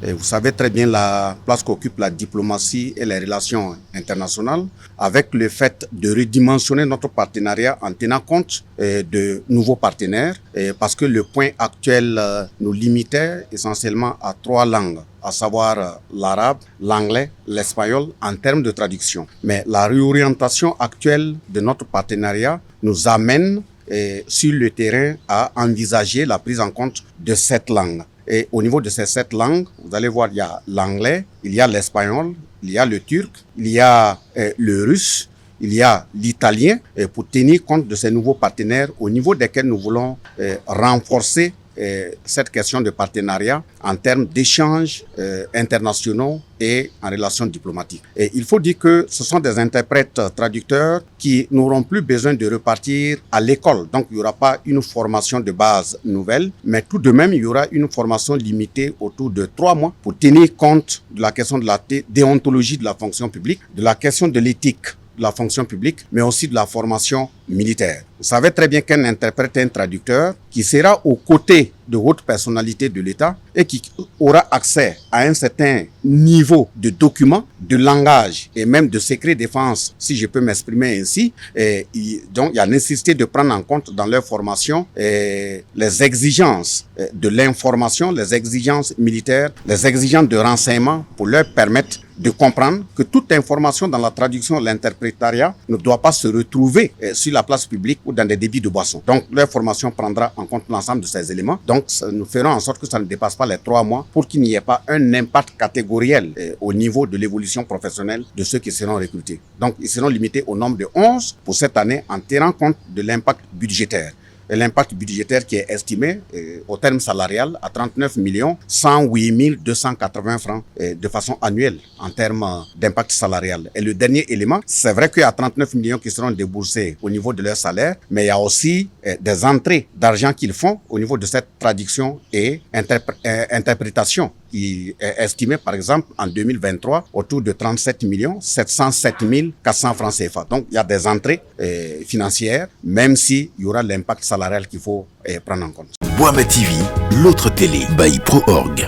Et vous savez très bien la place qu'occupe la diplomatie et les relations internationales avec le fait de redimensionner notre partenariat en tenant compte de nouveaux partenaires parce que le point actuel nous limitait essentiellement à 3 langues, à savoir l'arabe, l'anglais, l'espagnol en termes de traduction. Mais la réorientation actuelle de notre partenariat nous amène sur le terrain à envisager la prise en compte de 7 langues. Et au niveau de ces 7 langues, vous allez voir, il y a l'anglais, il y a l'espagnol, il y a le turc, il y a le russe, il y a l'italien, pour tenir compte de ces nouveaux partenaires au niveau desquels nous voulons renforcer cette question de partenariat en termes d'échanges internationaux et en relations diplomatiques. Et il faut dire que ce sont des interprètes traducteurs qui n'auront plus besoin de repartir à l'école. Donc, il n'y aura pas une formation de base nouvelle, mais tout de même, il y aura une formation limitée autour de 3 mois pour tenir compte de la question de la déontologie de la fonction publique, de la question de l'éthique de la fonction publique, mais aussi de la formation militaire. Vous savez très bien qu'un interprète est un traducteur qui sera aux côtés de hautes personnalités de l'État et qui aura accès à un certain niveau de documents, de langage et même de secret défense, si je peux m'exprimer ainsi. Donc, il y a nécessité de prendre en compte dans leur formation les exigences de l'information, les exigences militaires, les exigences de renseignement pour leur permettre de comprendre que toute information dans la traduction, l'interprétariat ne doit pas se retrouver sur la place publique ou dans des débits de boissons. Donc, leur formation prendra en compte l'ensemble de ces éléments. Donc, nous ferons en sorte que ça ne dépasse pas les 3 mois pour qu'il n'y ait pas un impact catégoriel au niveau de l'évolution professionnelle de ceux qui seront recrutés. Donc, ils seront limités au nombre de 11 pour cette année en tenant compte de l'impact budgétaire. Et l'impact budgétaire qui est estimé au terme salarial à 39 108 280 francs de façon annuelle en termes d'impact salarial. Et le dernier élément, c'est vrai qu'il y a 39 millions qui seront déboursés au niveau de leur salaire, mais il y a aussi des entrées d'argent qu'ils font au niveau de cette traduction et interprétation qui est estimé par exemple en 2023 autour de 37 707 400 francs CFA. Donc il y a des entrées financières, même s'il y aura l'impact salarial qu'il faut prendre en compte. Boama TV, l'autre télé by ProOrg.